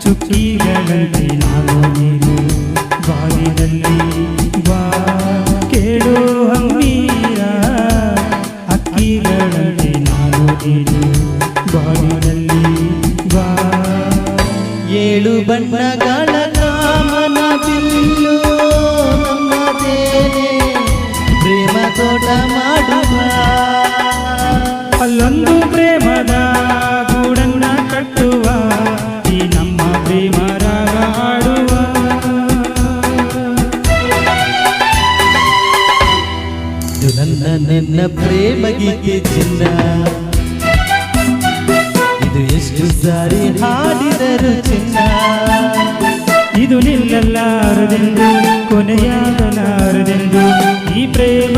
ಚುಕ್ಕಿಗಳಂತೆ ನಾನು ನೀನು ಬಾಲಿನಲ್ಲಿ ಬಾ ಕೇಳು ಹಮ್ಮೀರ ಹಕ್ಕಿಗಳಂತೆ ನಾನು ನೀನು ಬಾಲಿನಲ್ಲಿ ಬಾ ಏಳು ಬಣ್ಣಗಳ ಕಾಮನ ಬಿಲ್ಲು ನಮ್ಮದೇನೆ ಪ್ರೇಮ ತೋಟ ಮಾಡುವ ಅಲ್ಲೊಂದು ಪ್ರೇಮದ ಗೂಡನ್ನ ಕಟ್ಟುವ ಈ ನಮ್ಮ ಪ್ರೇಮ ರಾಗ ಹಾಡುವ ಇದು ನನ್ನ ಪ್ರೇಮ ಗೀತೆ ಚಿನ್ನ ಇದು ಎಷ್ಟು ಸಾರಿ ಹಾಡಿದರು ಚಿನ್ನ ಇದು ನಿಲ್ಲಲಾರದೆಂದು ಕೊನೆಯಾಗಲಾರದೆಂದು ಈ ಪ್ರೇಮ